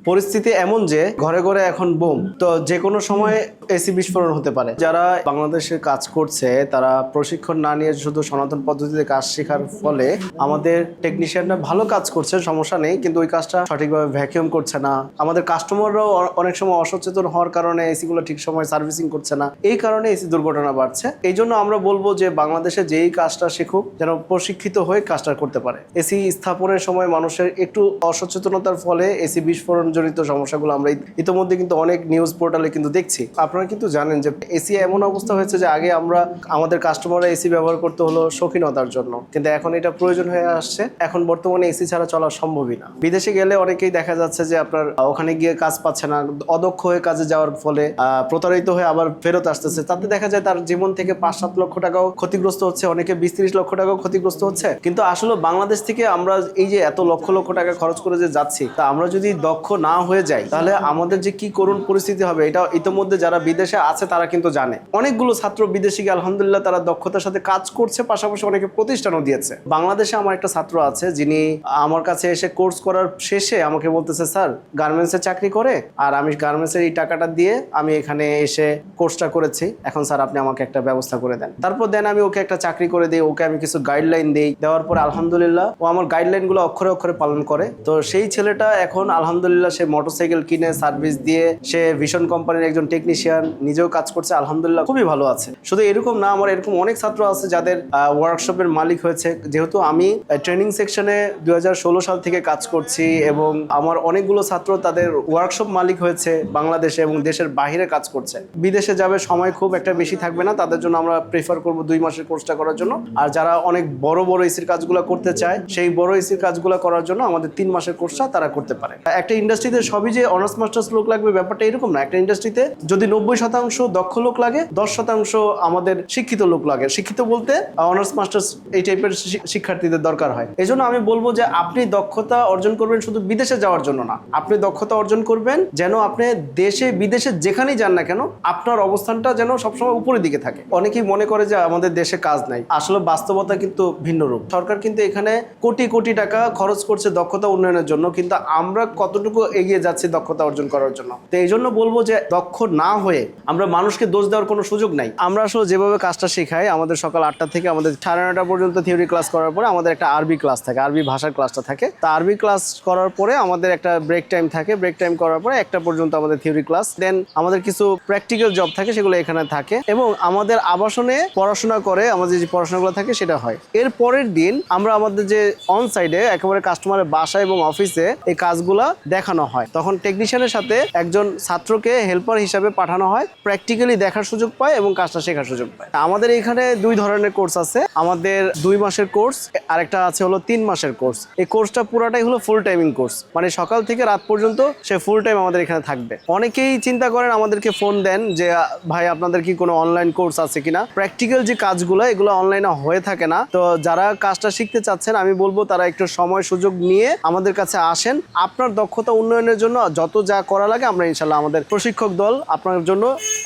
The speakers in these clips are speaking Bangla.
পরিস্থিতি এমন যে ঘরে ঘরে এখন বোম, তো যে কোনো সময় এসি বিস্ফোরণ হতে পারে। যারা বাংলাদেশে কাজ করছে তারা প্রশিক্ষণ না নিয়ে শুধু সনাতন পদ্ধতিতে কাজ শেখার ফলে আমাদের টেকনিশিয়ানরা ভালো কাজ করছে, সমস্যা নেই, কিন্তু ওই কাজটা সঠিকভাবে ভ্যাকিউম করছে না। আমাদের কাস্টমাররাও অনেক সময় অসচেতন হওয়ার কারণে এসি গুলো ঠিক সময় সার্ভিসিং করছে না, এই কারণে এসি দুর্ঘটনা বাড়ছে। এই জন্য আমরা বলবো যে বাংলাদেশে যেই কাজটা শিখুক যেন প্রশিক্ষিত হয়ে কাজটা করতে পারে। এসি স্থাপনের সময় মানুষের একটু অসচেতনতার ফলে এসি বিস্ফোরণ জনিত সমস্যাগুলো আমরা ইতিমধ্যে কিন্তু অনেক নিউজ পোর্টালে কিন্তু দেখছি। আপনারা কিন্তু জানেন যে এসি এমন অবস্থা হয়েছে যে আগে আমরা আমাদের কাস্টমাররা এসি ব্যবহার করতে হলো শৌখিনতার জন্য, কিন্তু এখন এটা প্রয়োজন হয়ে আসছে। এখন বর্তমানে এসি ছাড়া চলা সম্ভবই না। বিদেশে গেলে অনেকেই দেখা যাচ্ছে যে আপনার ওখানে গিয়ে কাজ পাচ্ছে না, অদক্ষ হয়ে কাজে যাওয়ার ফলে প্রতারিত হয়ে আবার ফেরত আসতেছে। তাতে দেখা যায় তার জীবন থেকে 5-7 লক্ষ টাকাও ক্ষতিগ্রস্ত হচ্ছে, অনেকে 20-30 লক্ষ টাকাও ক্ষতিগ্রস্ত হচ্ছে। কিন্তু আসলে বাংলাদেশ থেকে আমরা এই যে এত লক্ষ লক্ষ টাকা খরচ করে যে যাচ্ছি, তা আমরা যদি দক্ষ না হয়ে যাই তাহলে আমাদের যে কি করুণ পরিস্থিতি হবে এটা ইতিমধ্যে যারা বিদেশে আছে তারা কিন্তু জানে। অনেকগুলো ছাত্র বিদেশে গিয়ে আলহামদুলিল্লাহ তারা দক্ষতার সাথে কাজ করছে, পাশাপাশি অনেকে প্রতিষ্ঠানও দিয়েছে। বাংলাদেশে আমার একটা ছাত্র আছে যিনি আমার কাছে এসে কোর্স করার শেষে আমাকে বলতেছে, স্যার গার্মেন্টসে চাকরি করে আর আমি গার্মেন্টসের এই টাকাটা দিয়ে আমি এখানে এসে কোর্সটা করেছি, এখন স্যার আপনি আমাকে একটা ব্যবস্থা করে দেন। তারপর দেন আমি ওকে একটা চাকরি করে দিই, ওকে আমি কিছু গাইডলাইন দিই, দেওয়ার পরে আলহামদুলিল্লাহ ও আমার গাইডলাইন গুলো অক্ষরে অক্ষরে পালন করে। তো সেই ছেলেটা এখন আলহামদুলিল্লাহ সে মোটরসাইকেল কিনে সার্ভিস দিয়ে সে ভিশন কোম্পানির একজন টেকনিশিয়ান, নিজেও কাজ করছে, আলহামদুলিল্লাহ খুবই ভালো আছে। শুধু এরকম না, আমার এরকম অনেক ছাত্র আছে যাদের ওয়ার্কশপের মালিক হয়েছে। যেহেতু আমি ট্রেনিং সেকশনে 2016 সাল থেকে কাজ করছি এবং আমার অনেকগুলো ছাত্র তাদের ওয়ার্কশপ মালিক হয়েছে বাংলাদেশে এবং দেশের বাইরে কাজ করছে। বিদেশে যাবে, সময় খুব একটা বেশি থাকবে না, তাদের জন্য আমরা প্রেফার করব 2 মাসের কোর্সটা করার জন্য। আর যারা অনেক বড় বড় এসির কাজগুলো করতে চায়, সেই বড় এসির কাজগুলো করার জন্য আমাদের 3 মাসের কোর্সটা তারা করতে পারে। একটা ইন্ডাস্ট্রিতে সবই যে অনার্স মাস্টার্স লোক লাগবে ব্যাপারটা এরকম না। একটা ইন্ডাস্ট্রিতে যদি 90% দক্ষ লোক লাগে, 10% আমাদের শিক্ষিত লোক লাগে। শিক্ষিত বলতে অনার্স মাস্টার্স এই টাইপের শিক্ষার্থীদের দরকার হয়। এই জন্য আমি বলবো যে আপনি দক্ষতা অর্জন করবেন শুধু বিদেশে যাওয়ার জন্য না, আপনি দক্ষতা অর্জন করবেন যেন আপনি দেশে বিদেশে যেখানেই যান না কেন আপনার অবস্থানটা যেন সবসময় উপরের দিকে থাকে। অনেকেই মনে করে যে আমাদের দেশে কাজ নাই, আসলে বাস্তবতা কিন্তু ভিন্ন রূপ। সরকার কিন্তু এখানে কোটি কোটি টাকা খরচ করছে দক্ষতা উন্নয়নের জন্য, কিন্তু আমরা কতটুকু এগিয়ে যাচ্ছি দক্ষতা অর্জন করার জন্য। তো এই জন্য বলবো যে দক্ষ না হয়ে আমরা মানুষকে দোষ দেওয়ার কোনো সুযোগ নাই। আমরা আসলে যেভাবে কাজটা শেখাই, আমাদের সকাল 8টা থেকে আমাদের 9:30 পর্যন্ত থিওরি ক্লাস করার পরে আমাদের একটা আরবি ক্লাস থাকে, আরবি ভাষার ক্লাসটা থাকে। তা আরবি ক্লাস করার পরে আমাদের একটা ব্রেক টাইম থাকে, ব্রেক টাইম করার পরে 1টা পর্যন্ত আমাদের থিওরি ক্লাস, দেন আমাদের কিছু প্র্যাকটিক্যাল জব থাকে, সেগুলো এখানে থাকে এবং আমাদের আবাসনে পড়াশোনা করে আমাদের যে পড়াশোনাগুলো থাকে সেটা হয়। এর পরের দিন আমরা আমাদের যে অন সাইডে একেবারে কাস্টমারের বাসা এবং অফিসে এই কাজগুলা দেখানো হয়। তখন টেকনিশিয়ানের সাথে একজন ছাত্রকে হেল্পার হিসাবে পাঠানো হয়, প্র্যাকটিক্যালি দেখার সুযোগ পায় এবং কাজটা শেখার সুযোগ পায়। আমাদের এখানে 2 ধরনের কোর্স আছে, আমাদের 2 মাসের কোর্স, আরেকটা আছে হলো 3 মাসের কোর্স। এই কোর্সটা পুরাটাই হলো ফুল টাইমিং কোর্স, মানে সকাল থেকে রাত পর্যন্ত সে ফুল টাইম আমাদের এখানে থাকবে। অনেকেই চিন্তা করেন, আমাদেরকে ফোন দেন যে ভাই আপনাদের কি কোনো অনলাইন কোর্স আছে কিনা। প্র্যাকটিক্যাল যে কাজগুলো এগুলো অনলাইনে হয়ে থাকে না। তো যারা কাজটা শিখতে চাচ্ছেন আমি বলবো তারা একটু সময় সুযোগ নিয়ে আমাদের কাছে আসেন। আপনার দক্ষতা উন্নয়নের জন্য যত যা করা লাগে আমরা ইনশাল্লাহ আমাদের প্রশিক্ষক দল আপনার জন্য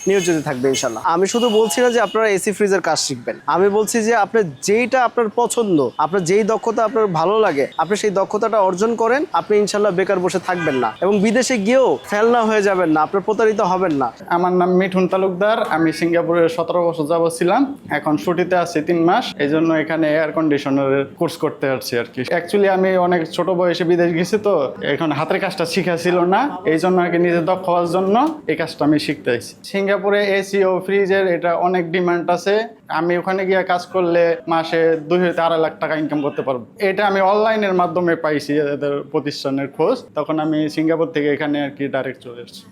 নিয়োজিত থাকবে ইনশাল্লাহ। আমি শুধু বলছি না যে আপনারা এসি ফ্রিজের কাজ শিখবেন, আমি বলছি যে আপনি যেইটা আপনার পছন্দ, আপনার যেই দক্ষতা আপনার ভালো লাগে, আপনি সেই দক্ষতাটা অর্জন করেন, আপনি ইনশাল্লাহ বেকার বসে থাকবেন না এবং বিদেশে গিয়েও ফেলনা হয়ে যাবেন না, আপনার প্রতারিত হবেন না। আমার নাম মিঠুন তালুকদার, আমি সিঙ্গাপুরে 17 বছর যাবত ছিলাম, এখন ছুটিতে আছি 3 মাস, এই জন্য এখানে এয়ার কন্ডিশনারের কোর্স করতে আসছি আর কি। অ্যাকচুয়ালি আমি অনেক ছোট বয়সে বিদেশ গেছি, তো এখন হাতের কাজটা শিখা ছিল না, এই জন্য আর কি নিজে দক্ষ হওয়ার জন্য এই কাজটা আমি শিখতে আসছি। সিঙ্গাপুরে এসি ও ফ্রিজের এটা অনেক ডিমান্ড আছে, আমি ওখানে গিয়ে কাজ করলে মাসে 2 থেকে 2.5 লাখ টাকা ইনকাম করতে পারবো। এটা আমি অনলাইনের মাধ্যমে পাইছি এদের প্রতিষ্ঠানের খোঁজ, তখন আমি সিঙ্গাপুর থেকে এখানে আর কি ডাইরেক্ট চলে এসেছি।